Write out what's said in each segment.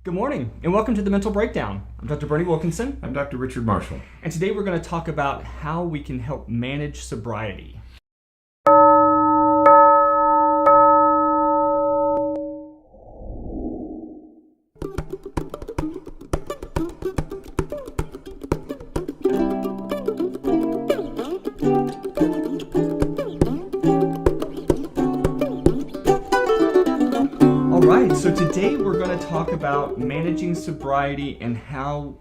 Good morning, and welcome to the Mental Breakdown. I'm Dr. Berney Wilkinson. I'm Dr. Richard Marshall. And today we're going to talk about how we can help manage sobriety. So today we're going to talk about managing sobriety and how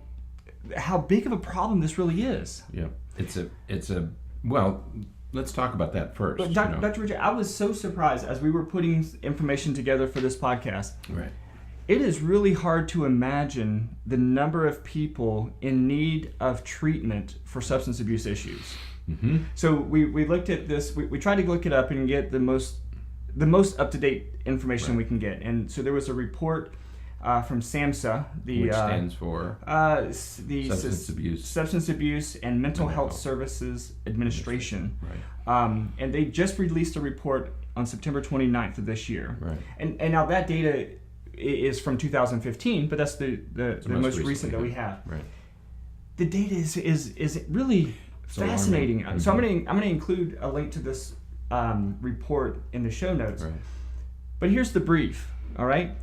big of a problem this really is. Yeah, well, let's talk about that first. But Dr. Richard, I was so surprised as we were putting information together for this podcast. Right. It is really hard to imagine the number of people in need of treatment for substance abuse issues. Mm-hmm. So we looked at this, we tried to look it up and get the most up-to-date information we can get. And so there was a report from SAMHSA, which stands for the Substance Abuse and Mental Health Services Administration. Right. And they just released a report on September 29th of this year. Right. And now that data is from 2015, but that's the most recent that we have. Right. The data is really fascinating. Alarming. So I'm going to include a link to this report in the show notes. Right. But here's the brief, all right?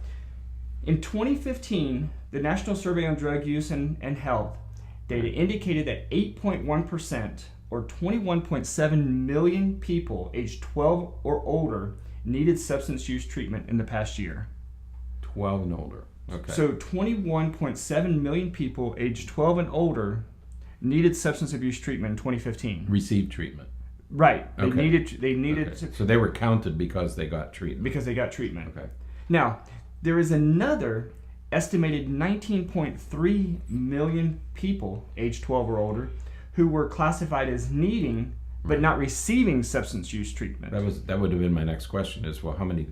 In 2015, the National Survey on Drug Use and Health data indicated that 8.1%, or 21.7 million people aged 12 or older, needed substance use treatment in the past year. 12 and older. Okay. So 21.7 million people aged 12 and older needed substance abuse treatment in 2015. Received treatment. Right. They needed. Okay. So they were counted because they got treatment. Okay. Now, there is another estimated 19.3 million people aged 12 or older who were classified as needing but not receiving substance use treatment. That would have been my next question is, well, how many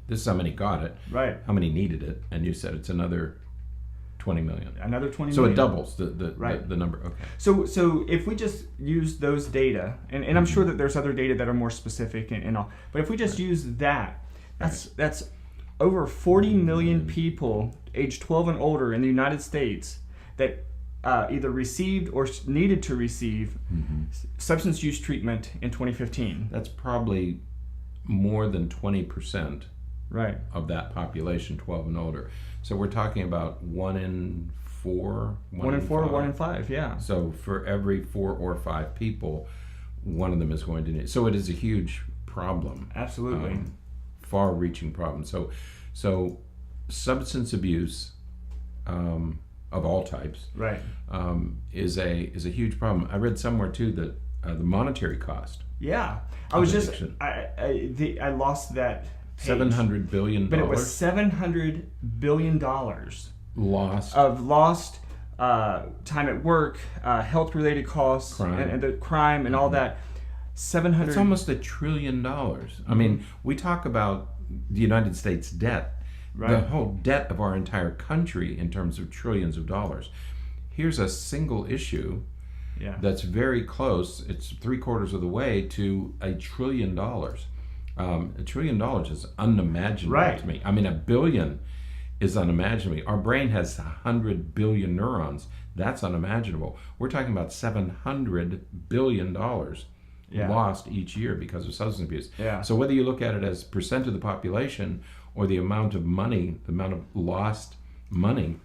this is how many got it. Right. How many needed it? And you said it's another 20 million. Another 20 so million. So it doubles the number. Okay. So if we just use those data, and I'm sure that there's other data that are more specific and all, but if we just use that's over 40 million people aged 12 and older in the United States that either received or needed to receive substance use treatment in 2015. That's probably more than 20%. Right. Of that population, 12 and older. So we're talking about 1 in 4, 1 in 4, 1 in 5, yeah. So for every 4 or 5 people, one of them is going to need. So it is a huge problem. Absolutely. Far-reaching problem. So substance abuse of all types, right, is a huge problem. I read somewhere too that the monetary cost. Yeah, I lost that. $700 billion. But it was $700 billion lost time at work, health-related costs, and the crime and all that. $700. It's almost $1 trillion. I mean, we talk about the United States debt, the whole debt of our entire country in terms of trillions of dollars. Here's a single issue that's very close. It's 3/4 of the way to $1 trillion. $1 trillion is unimaginable to me. I mean, $1 billion is unimaginable. Our brain has 100 billion neurons. That's unimaginable. We're talking about $700 billion lost each year because of substance abuse. Yeah. So whether you look at it as percent of the population or the amount of money, the amount of lost money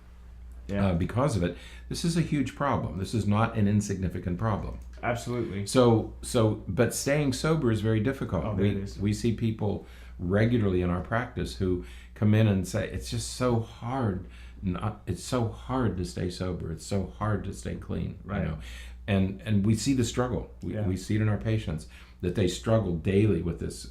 because of it, this is a huge problem. This is not an insignificant problem. Absolutely. But staying sober is very difficult. Oh, we see people regularly in our practice who come in and say, it's just so hard. It's so hard to stay sober. It's so hard to stay clean. Right. You know? And we see the struggle. We see it in our patients that they struggle daily with this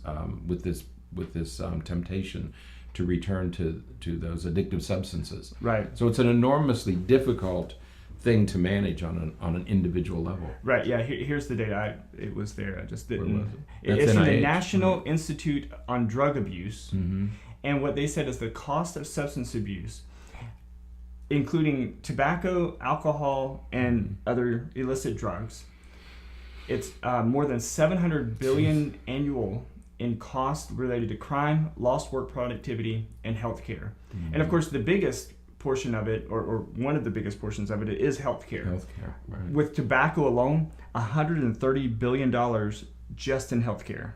temptation to return to those addictive substances. Right. So it's an enormously difficult thing to manage on an individual level. Right. Yeah. Here's the data. It was there. I just didn't. It's from the National Institute on Drug Abuse, mm-hmm. and what they said is the cost of substance abuse, including tobacco, alcohol, and other illicit drugs, it's more than $700 billion annual in costs related to crime, lost work productivity, and healthcare. Mm-hmm. And of course, the biggest portion of it, or one of the biggest portions of it, is healthcare. Healthcare, right. With tobacco alone, $130 billion just in healthcare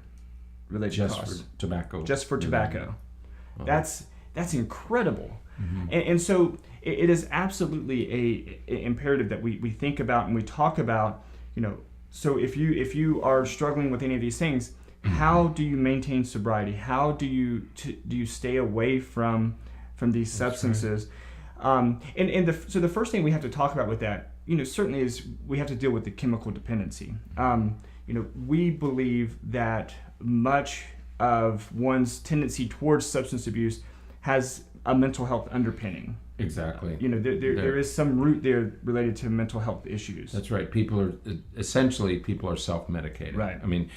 related Just costs. for tobacco. Just for tobacco. Oh. That's incredible. Mm-hmm. And so it is absolutely a imperative that we think about and we talk about, so if you are struggling with any of these things, how do you maintain sobriety? How do you stay away from these substances? Right. So the first thing we have to talk about with that, certainly is we have to deal with the chemical dependency. We believe that much of one's tendency towards substance abuse has a mental health underpinning. Exactly. There is some root there related to mental health issues. That's right. People are self-medicating. Right. I mean,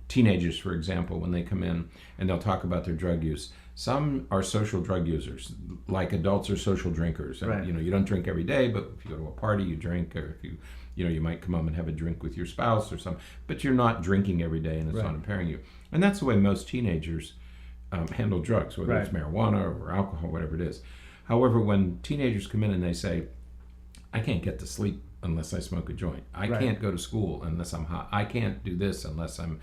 teenagers, for example, when they come in and they'll talk about their drug use, some are social drug users, like adults are social drinkers. And, right. You don't drink every day, but if you go to a party, you drink, or if you might come home and have a drink with your spouse or something, but you're not drinking every day and it's right. not impairing you. And that's the way most teenagers handle drugs, whether right. it's marijuana or alcohol, whatever it is. However, when teenagers come in and they say, I can't get to sleep unless I smoke a joint. I right. can't go to school unless I'm hot. I can't do this unless I'm...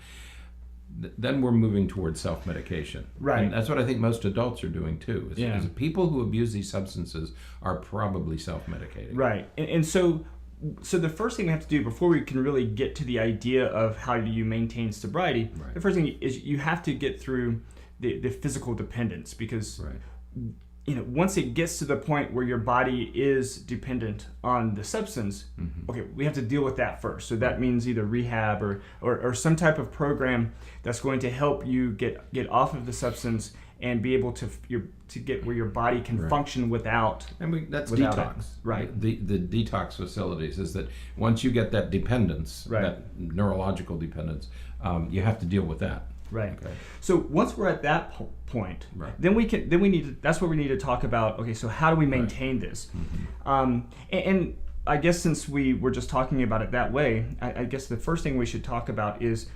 Then we're moving towards self-medication. Right. And that's what I think most adults are doing too. Yeah. Is people who abuse these substances are probably self-medicating. Right. And so the first thing we have to do before we can really get to the idea of how do you maintain sobriety, right. the first thing is you have to get through the physical dependence, because right. Once it gets to the point where your body is dependent on the substance, mm-hmm. okay, we have to deal with that first. So that means either rehab or some type of program that's going to help you get off of the substance and be able to get where your body can right. function without. And that's without detox. It. Right. The detox facilities is that once you get that dependence, right. that neurological dependence, you have to deal with that. Right. Okay. So once we're at that point, right. then we need to. That's what we need to talk about. Okay, so how do we maintain right. this? Mm-hmm. And I guess since we were just talking about it that way, I guess the first thing we should talk about is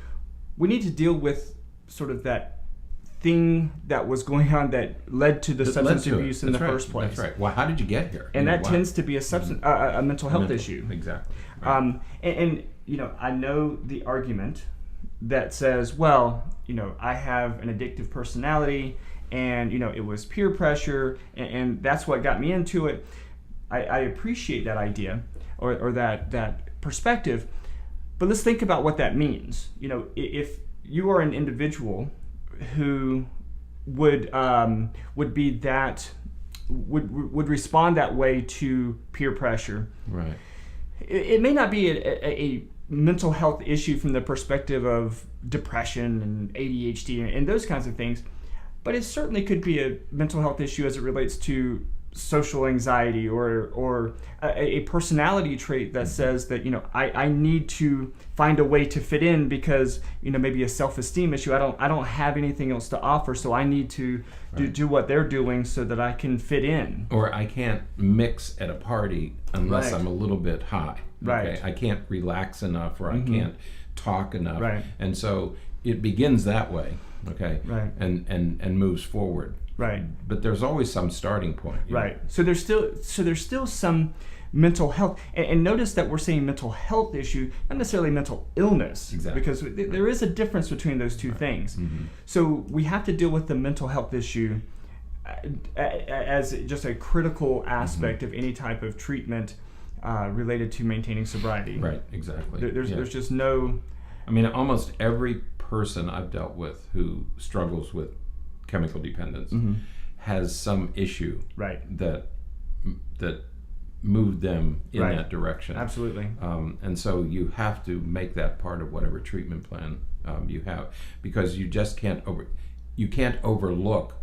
we need to deal with sort of that thing that was going on that led to the substance abuse in the first place. That's right. Well, how did you get here? And that tends to be a substance, a mental health issue. Exactly. Right. And I know the argument that says, well, I have an addictive personality, and it was peer pressure, and that's what got me into it. I appreciate that idea or that perspective, but let's think about what that means. If you are an individual who would be that would respond that way to peer pressure, right? It may not be a mental health issue from the perspective of depression and ADHD and those kinds of things, but it certainly could be a mental health issue as it relates to social anxiety or a personality trait that says that I need to find a way to fit in because maybe a self-esteem issue. I don't have anything else to offer, so I need to do what they're doing so that I can fit in. Or I can't mix at a party unless right. I'm a little bit high. Right. Okay? I can't relax enough, or mm-hmm. I can't talk enough. Right. And so it begins that way, okay? Right. And moves forward. Right. But there's always some starting point. Right. So there's still some mental health, and notice that we're saying mental health issue, not necessarily mental illness. Exactly. Because there is a difference between those two right. things. Mm-hmm. So we have to deal with the mental health issue as just a critical aspect mm-hmm. of any type of treatment related to maintaining sobriety. Right. Exactly. There's just no. I mean, almost every person I've dealt with who struggles with chemical dependence mm-hmm. has some issue right. that moved them in right. that direction. Absolutely. And so you have to make that part of whatever treatment plan you have, because you just can't overlook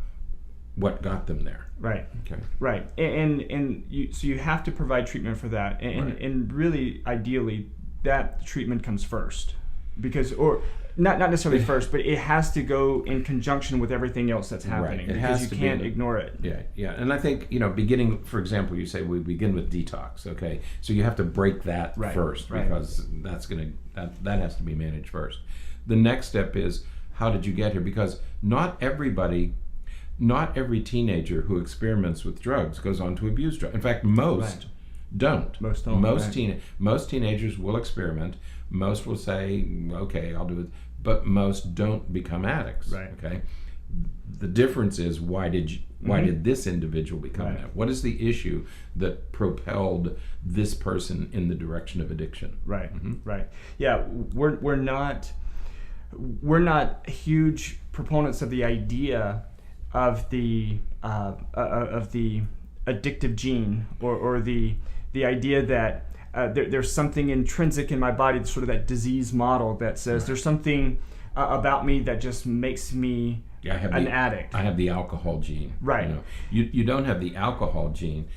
what got them there. Right. Okay. Right. And you have to provide treatment for that, and really ideally that treatment comes first, because or not necessarily first, but it has to go in conjunction with everything else that's happening. Right. Because you can't ignore it. Yeah. And I think, beginning, for example, you say we begin with detox, okay? So you have to break that right. first, right. because that has to be managed first. The next step is, how did you get here? Because not everybody, not every teenager who experiments with drugs goes on to abuse drugs. In fact, most don't. Most don't. Most teenagers will experiment. Most will say, okay, I'll do it. But most don't become addicts. Right. Okay. The difference is why did this individual become an addict? What is the issue that propelled this person in the direction of addiction? Right. Right. Yeah, we're not huge proponents of the idea of the addictive gene or the idea that there's something intrinsic in my body, sort of that disease model that says there's something about me that just makes me an addict. I have the alcohol gene. Right. You don't have the alcohol gene.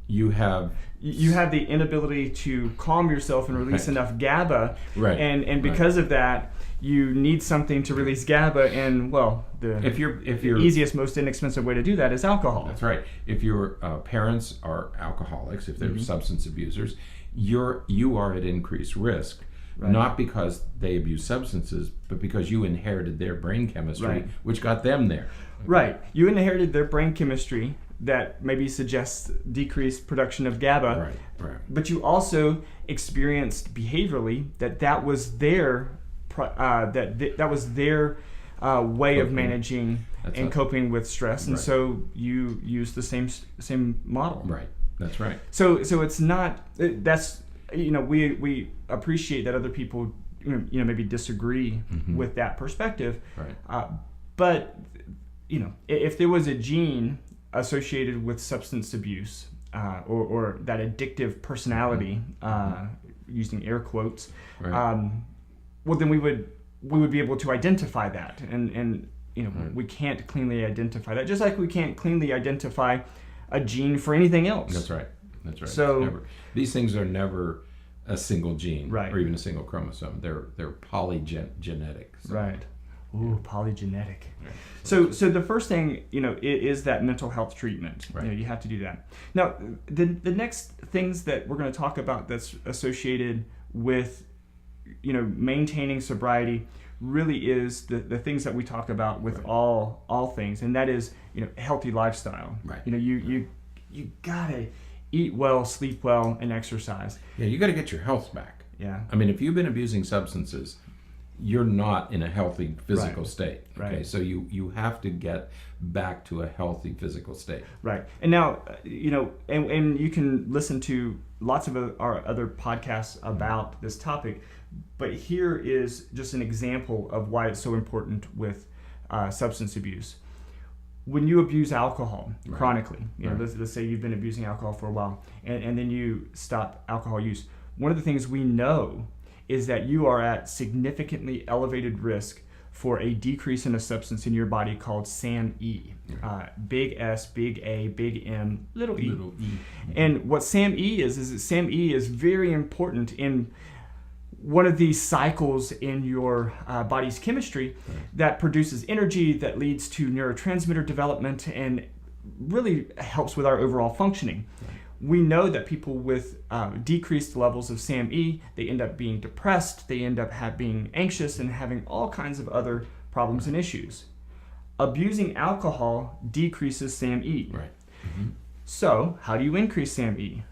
You have the inability to calm yourself and release enough GABA. Right. And because of that, you need something to release GABA, and if you're easiest, most inexpensive way to do that is alcohol. That's right. If your parents are alcoholics, if they're substance abusers, you are at increased risk. Right. Not because they abuse substances, but because you inherited their brain chemistry, which got them there. Right. You inherited their brain chemistry that maybe suggests decreased production of GABA. Right. But you also experienced behaviorally that was their that was their way of managing and coping with stress, and so you use the same model. Right. That's right. So it's not that's. We appreciate that other people, maybe disagree with that perspective. Right. But, if there was a gene associated with substance abuse or that addictive personality, using air quotes, well, then we would be able to identify that, and we can't cleanly identify that, just like we can't cleanly identify a gene for anything else. That's right. So these things are never a single gene, or even a single chromosome. They're polygenetic. So. Right. Ooh, polygenetic. Right. So the first thing is that mental health treatment. Right. You have to do that. Now, the next things that we're going to talk about that's associated with maintaining sobriety really is the things that we talk about with all things, and that is healthy lifestyle. Right. You gotta eat well, sleep well, and exercise. Yeah, you got to get your health back. Yeah. I mean, if you've been abusing substances, you're not in a healthy physical state. Okay, so you have to get back to a healthy physical state. Right. And now, and you can listen to lots of our other podcasts about this topic, but here is just an example of why it's so important with substance abuse. When you abuse alcohol chronically, let's say you've been abusing alcohol for a while, and then you stop alcohol use, one of the things we know is that you are at significantly elevated risk for a decrease in a substance in your body called SAMe. Big S, big A, big M, little e. And what SAMe is that SAMe is very important in one of these cycles in your body's chemistry that produces energy that leads to neurotransmitter development and really helps with our overall functioning. We know that people with decreased levels of SAMe, they end up being depressed, they end up being anxious and having all kinds of other problems and issues. Abusing alcohol decreases SAMe. Right. So how do you increase SAMe?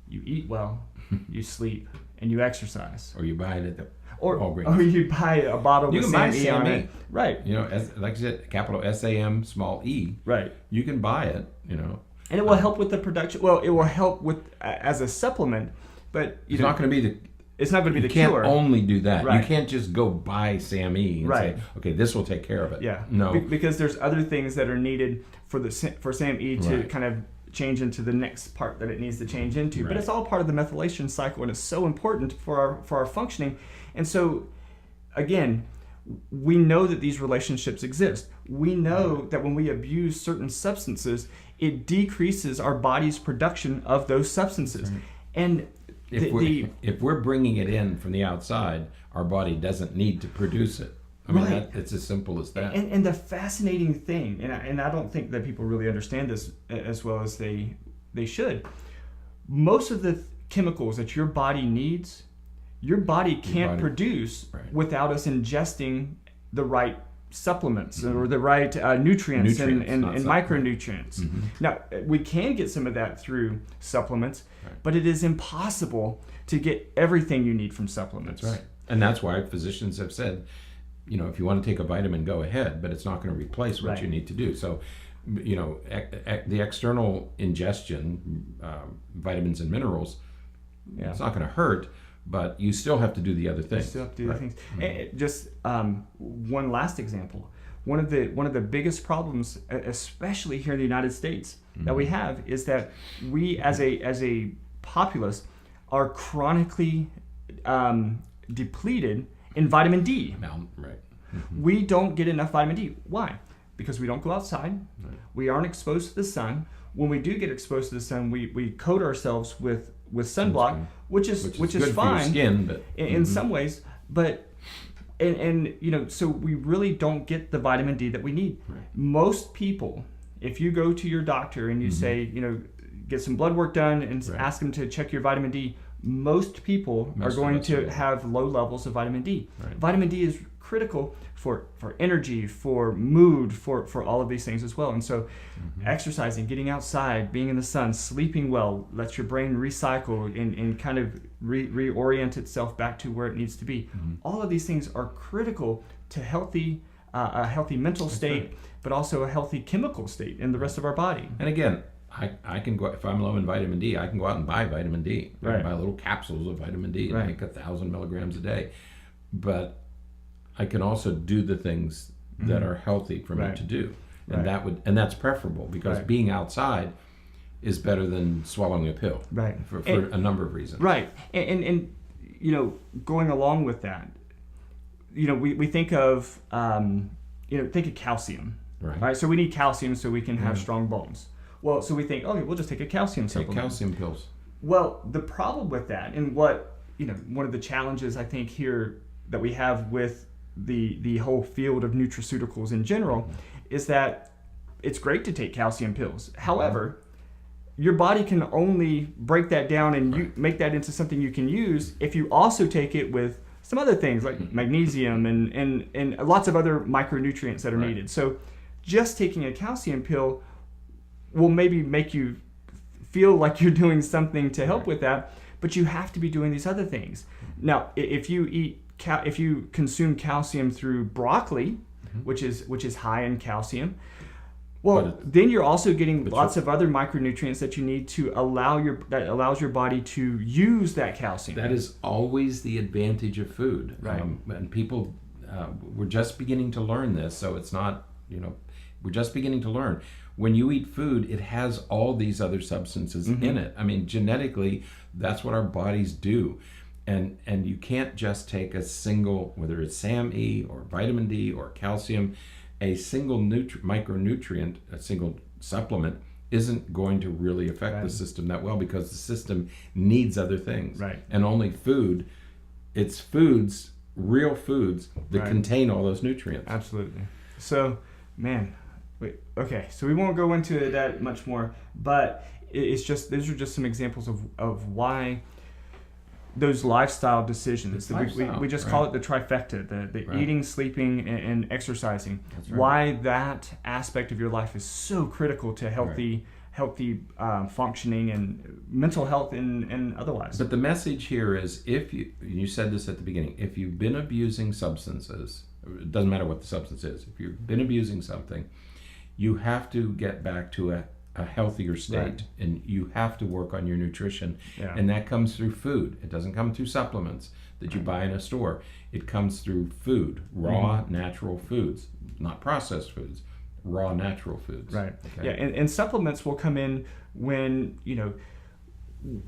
You eat well, you sleep, and you exercise. Or you buy it at the Walgreens. Or you buy a bottle with SAMe on it. Right. Like I said, capital SAM, small e. Right. You can buy it, And it will help with the production. Well, it will help with as a supplement, but it's not going to be the cure. You can't only do that. Right. You can't just go buy SAMe and say, okay, this will take care of it. Yeah. No. Because there's other things that are needed for SAMe to kind of change into the next part that it needs to change into. But it's all part of the methylation cycle, and it's so important for our functioning. And so, again, we know that these relationships exist. We know that when we abuse certain substances, it decreases our body's production of those substances. And if we're bringing it in from the outside, our body doesn't need to produce it. I mean, it's as simple as that. And the fascinating thing, and I don't think that people really understand this as well as they should, most of the chemicals that your body needs, your body can't produce without us ingesting the right supplements or the right nutrients and not micronutrients. Now, we can get some of that through supplements, but it is impossible to get everything you need from supplements. That's right. And that's why physicians have said, if you want to take a vitamin, go ahead, but it's not going to replace what you need to do. So, the external ingestion, vitamins and minerals, it's not going to hurt, but you still have to do the other things. You still have to do the things. And just one last example. One of the biggest problems, especially here in the United States, that we have is that we, as a populace, are chronically depleted in vitamin D. We don't get enough vitamin D. Why? Because we don't go outside. We aren't exposed to the sun. When we do get exposed to the sun, we coat ourselves with sunblock, which is good fine for your skin, but in some ways. But so we really don't get the vitamin D that we need. Most people, if you go to your doctor and you say, get some blood work done and ask them to check your vitamin D, most people are going to have low levels of vitamin D. Vitamin D is critical for energy, for mood, for all of these things as well. And so exercising, getting outside, being in the sun, sleeping well, lets your brain recycle and kind of reorient itself back to where it needs to be. All of these things are critical to a healthy mental state, but also a healthy chemical state in the rest of our body. And again, I can go, if I'm low in vitamin D, I can go out and buy vitamin D. I can buy little capsules of vitamin D and take 1,000 milligrams a day. But I can also do the things that are healthy for me to do. And that's preferable, because being outside is better than swallowing a pill. For a number of reasons. And going along with that, we think of calcium. Right. So we need calcium so we can have strong bones. Well, so we think, we'll just take a calcium supplement. Take calcium pills. Well, the problem with that, and what one of the challenges I think here that we have with the whole field of nutraceuticals in general, is that it's great to take calcium pills. However, your body can only break that down and you make that into something you can use if you also take it with some other things like magnesium and lots of other micronutrients that are needed. So just taking a calcium pill will maybe make you feel like you're doing something to help with that, but you have to be doing these other things. Now, if you consume calcium through broccoli, which is high in calcium, then you're also getting lots of other micronutrients that you need to that allows your body to use that calcium. That is always the advantage of food. And people, we're just beginning to learn this, so it's not, we're just beginning to learn. When you eat food, it has all these other substances in it. I mean, genetically, that's what our bodies do. And you can't just take a single, whether it's SAM-E or vitamin D or calcium, a single micronutrient, a single supplement isn't going to really affect the system that well, because the system needs other things. And only food, it's foods, real foods, that contain all those nutrients. Absolutely. So, so we won't go into that much more, but these are just some examples of why those lifestyle decisions, we just call it the trifecta, the eating, sleeping, and exercising. Why that aspect of your life is so critical to healthy functioning and mental health and otherwise. But the message here is, if you said this at the beginning, if you've been abusing substances, it doesn't matter what the substance is, if you've been abusing something, you have to get back to a healthier state, and you have to work on your nutrition, and that comes through food. It doesn't come through supplements that you buy in a store. It comes through food, raw, natural foods, not processed foods, raw, natural foods. And supplements will come in when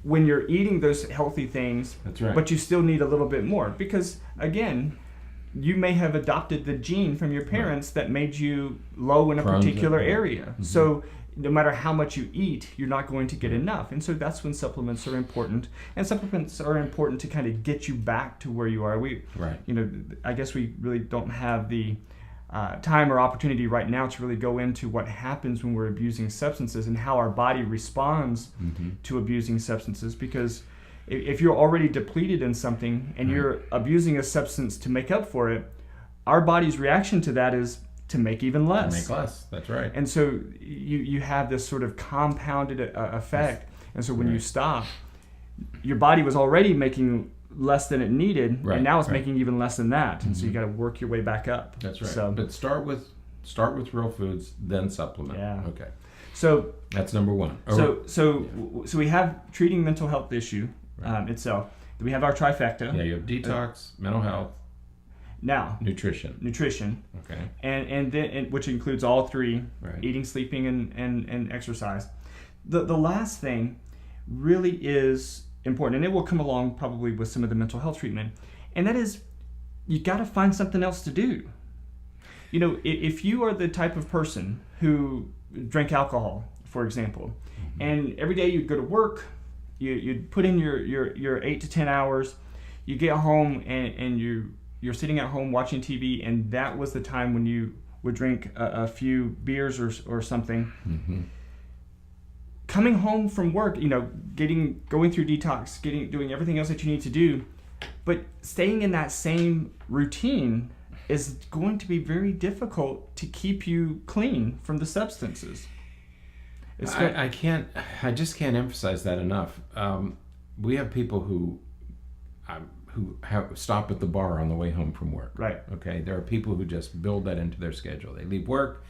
you're eating those healthy things, but you still need a little bit more, because again, you may have adopted the gene from your parents that made you low in a particular area. So no matter how much you eat, you're not going to get enough. And so that's when supplements are important. And supplements are important to kind of get you back to where you are. I guess we really don't have the time or opportunity right now to really go into what happens when we're abusing substances and how our body responds to abusing substances, because if you're already depleted in something and you're abusing a substance to make up for it, our body's reaction to that is to make even less. Make less. That's right. And so you have this sort of compounded effect. And so when you stop, your body was already making less than it needed, and now it's making even less than that. And so you got to work your way back up. That's right. So, but start with real foods, then supplement. Yeah. Okay. So that's number one. So we have treating mental health issue itself. We have our trifecta. Yeah, you have detox, mental health. Now, nutrition. Okay. And then which includes all three: eating, sleeping, and exercise. The last thing really is important, and it will come along probably with some of the mental health treatment, and that is you got to find something else to do. You know, if you are the type of person who drank alcohol, for example, and every day you'd go to work, you'd put in your 8 to 10 hours, you get home and you're sitting at home watching TV, and that was the time when you would drink a few beers or something. Mm-hmm. Coming home from work, you know, going through detox, doing everything else that you need to do, but staying in that same routine is going to be very difficult to keep you clean from the substances. I just can't emphasize that enough. We have people who have stop at the bar on the way home from work. Right. Okay. There are people who just build that into their schedule. They leave work,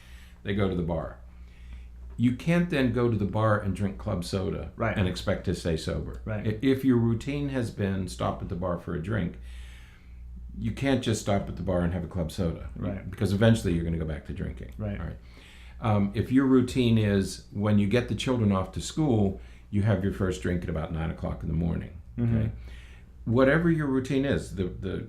they go to the bar. You can't then go to the bar and drink club soda and expect to stay sober. Right. If your routine has been stop at the bar for a drink, you can't just stop at the bar and have a club soda. Right. Because eventually you're going to go back to drinking. Right. All right. If your routine is when you get the children off to school, you have your first drink at about 9 o'clock in the morning. Okay. Mm-hmm. Whatever your routine is, the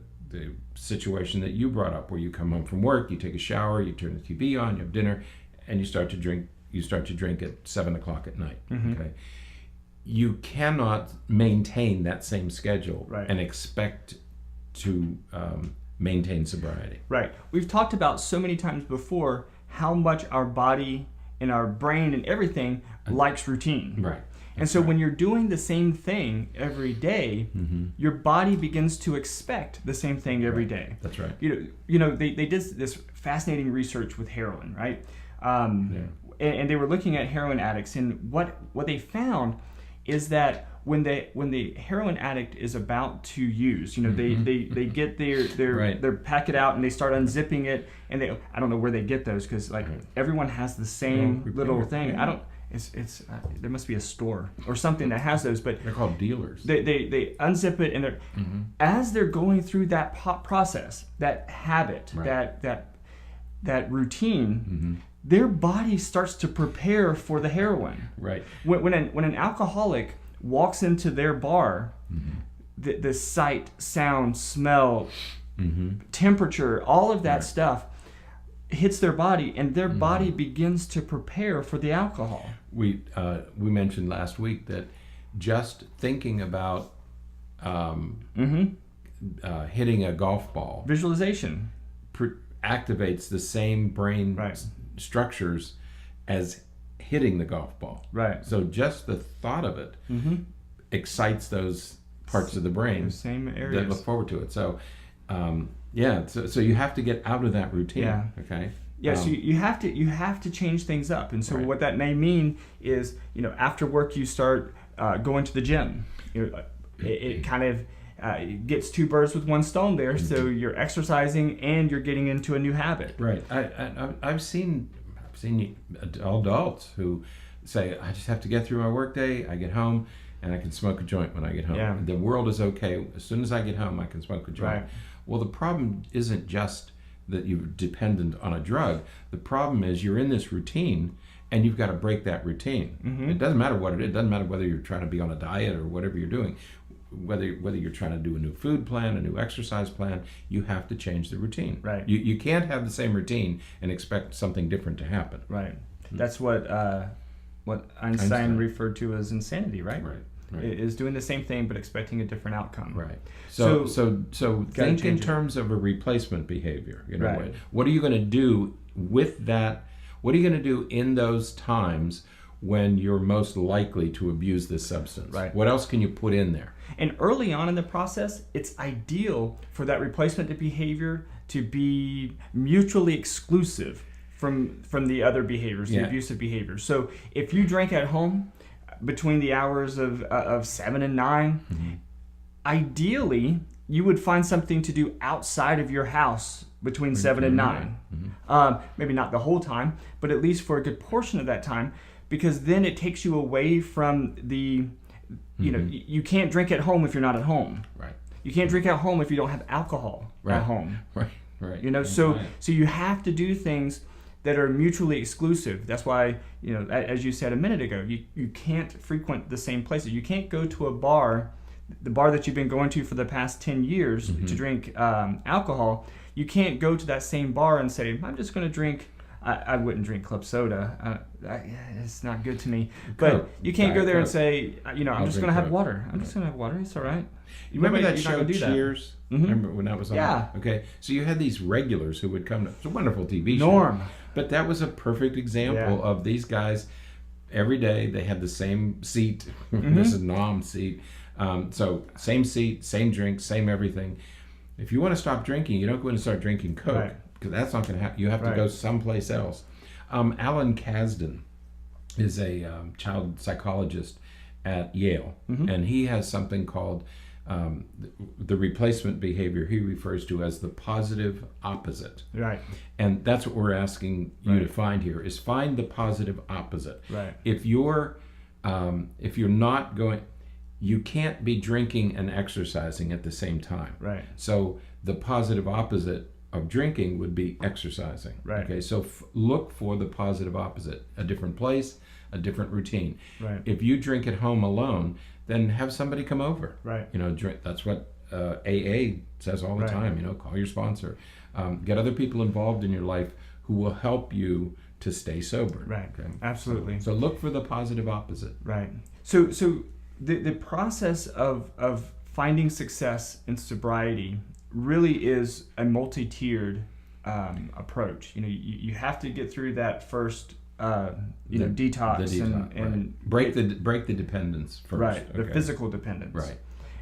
situation that you brought up, where you come home from work, you take a shower, you turn the TV on, you have dinner, and you start to drink. You start to drink at 7 o'clock at night. Mm-hmm. Okay. You cannot maintain that same schedule and expect to maintain sobriety. Right. We've talked about so many times before how much our body and our brain and everything likes routine. Right. And so when you're doing the same thing every day, your body begins to expect the same thing every day. That's right. You know, they did this fascinating research with heroin, right? And they were looking at heroin addicts, and what they found is that when the heroin addict is about to use, you know, they get their packet out and they start unzipping it, and I don't know where they get those, because like everyone has the same little thing. It's there must be a store or something that has those, but they're called dealers. They unzip it, and they're as they're going through that process, that habit, that routine. Their body starts to prepare for the heroin. Right. When an alcoholic walks into their bar, the sight, sound, smell, temperature, all of that stuff hits their body, and their body begins to prepare for the alcohol. We mentioned last week that just thinking about hitting a golf ball, visualization, activates the same brain structures as hitting the golf ball. Right. So just the thought of it excites those parts of the brain, the same areas that look forward to it. So, so you have to get out of that routine. Yeah. Okay. Yeah. So you have to change things up, and so what that may mean is, you know, after work you start going to the gym. You know, it kind of gets two birds with one stone there. So you're exercising and you're getting into a new habit. Right. I've seen adults who say, I just have to get through my workday. I get home and I can smoke a joint when I get home. Yeah. The world is okay. As soon as I get home, I can smoke a joint. Right. Well, the problem isn't just that you're dependent on a drug. The problem is you're in this routine and you've got to break that routine. It doesn't matter what it is. It doesn't matter whether you're trying to be on a diet or whatever you're doing. Whether you're trying to do a new food plan, a new exercise plan, you have to change the routine. Right. You can't have the same routine and expect something different to happen. Right. That's what Einstein referred to as insanity, right? Right. It is doing the same thing but expecting a different outcome. Right. So think in terms of a replacement behavior. You know, what are you going to do with that? What are you going to do in those times when you're most likely to abuse this substance. Right. What else can you put in there? And early on in the process, it's ideal for that replacement behavior to be mutually exclusive from the other behaviors, the abusive behaviors. So if you drank at home between the hours of 7 and 9, ideally you would find something to do outside of your house between 7 and 9. Maybe not the whole time, but at least for a good portion of that time, because then it takes you away from the, you know, you can't drink at home if you're not at home. Right. You can't drink at home if you don't have alcohol at home. Right. You know, so you have to do things that are mutually exclusive. That's why, you know, as you said a minute ago, you can't frequent the same places. You can't go to a bar, the bar that you've been going to for the past 10 years to drink alcohol. You can't go to that same bar and say, I'm just going to drink, I wouldn't drink club soda. It's not good to me. But Coke. You can't go there Coke. and say, you know, I'm just going to have Coke. water. I'm just going to have water. It's all right. You remember that You're not show gonna do that. Cheers? Remember when that was on? Yeah. Okay. So you had these regulars who would come to, it's a wonderful TV show. Norm. But that was a perfect example of these guys. Every day they had the same seat. This is Nom's seat. So same seat, same drink, same everything. If you want to stop drinking, you don't go in and start drinking Coke, because that's not going to happen. You have to go someplace else. Alan Kasdan is a child psychologist at Yale, and he has something called the replacement behavior he refers to as the positive opposite. Right. And that's what we're asking you to find here, is find the positive opposite. Right. If you're not going, you can't be drinking and exercising at the same time. Right. So the positive opposite of drinking would be exercising. Right. Okay. So look for the positive opposite: a different place, a different routine. Right. If you drink at home alone, then have somebody come over. Right. You know, drink. That's what AA says all the time. You know, call your sponsor. Get other people involved in your life who will help you to stay sober. Right. Okay. Absolutely. So look for the positive opposite. Right. So the process of finding success in sobriety really is a multi-tiered approach. You know, you have to get through that first detox and break the dependence first. Right. The physical dependence. Right.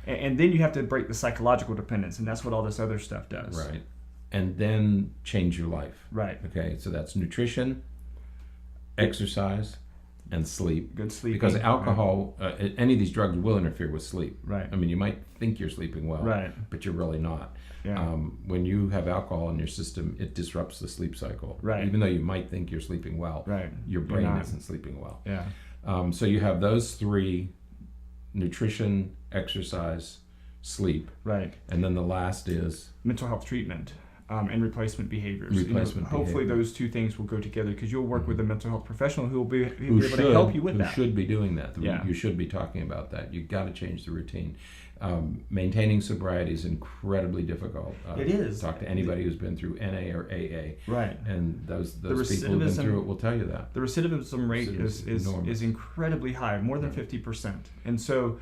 And then you have to break the psychological dependence, and that's what all this other stuff does. Right. And then change your life. Right. Okay. So that's nutrition, exercise, and sleep. Good sleep. Because alcohol, any of these drugs will interfere with sleep. Right. I mean, you might think you're sleeping well, but you're really not. Yeah. When you have alcohol in your system, it disrupts the sleep cycle. Right. Even though you might think you're sleeping well, your brain isn't sleeping well. Yeah. So you have those three: nutrition, exercise, sleep. Right. And then the last is mental health treatment. And replacement behaviors. Hopefully those two things will go together, because you'll work with a mental health professional who will be able to help you with that. Who should be doing that. Yeah. You should be talking about that. You've got to change the routine. Maintaining sobriety is incredibly difficult. It is. Talk to anybody who's been through NA or AA. Right. And those people who've been through it will tell you that. The recidivism rate is incredibly high, more than 50%. And so,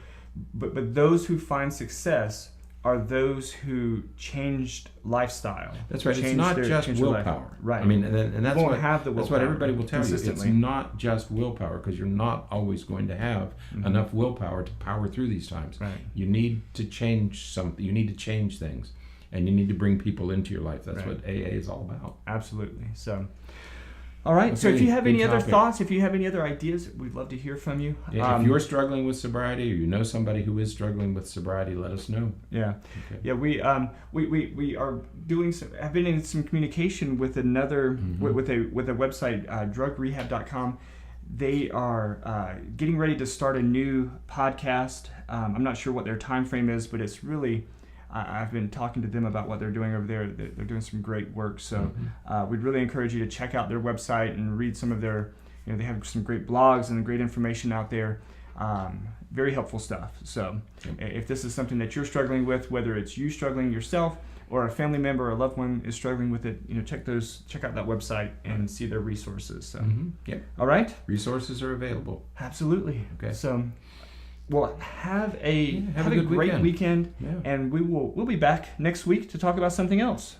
but those who find success are those who changed lifestyle. That's right. It's not just willpower. Right. I mean, and that's what everybody will tell you. It's not just willpower, because you're not always going to have enough willpower to power through these times. Right. You need to change something. You need to change things, and you need to bring people into your life. That's what AA is all about. Absolutely. So. All right. Okay, so if you have any other thoughts, if you have any other ideas, we'd love to hear from you. Yeah, if you're struggling with sobriety, or you know somebody who is struggling with sobriety, let us know. Yeah. Okay. Yeah. We are doing some. I've been in some communication with another with a website, drugrehab.com. They are getting ready to start a new podcast. I'm not sure what their time frame is, but it's really. I've been talking to them about what they're doing over there. They're doing some great work. So we'd really encourage you to check out their website and read some of their, they have some great blogs and great information out there. Very helpful stuff. So if this is something that you're struggling with, whether it's you struggling yourself or a family member or a loved one is struggling with it, check out that website and see their resources. So, All right. Resources are available. Absolutely. Okay. So, well, have a great weekend, and we'll be back next week to talk about something else.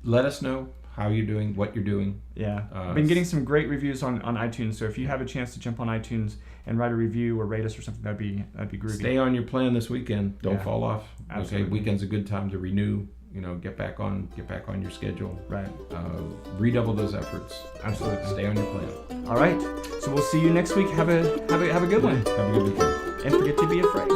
Let us know how you're doing, what you're doing. Yeah. I've been getting some great reviews on iTunes, so if you have a chance to jump on iTunes and write a review or rate us or something, that'd be groovy. Stay on your plan this weekend. Don't fall off. Absolutely. Okay, weekend's a good time to renew. Get back on your schedule. Right. Redouble those efforts. Absolutely. Stay on your plan. All right. So we'll see you next week. Have a good one. Have a good weekend. And forget to be afraid.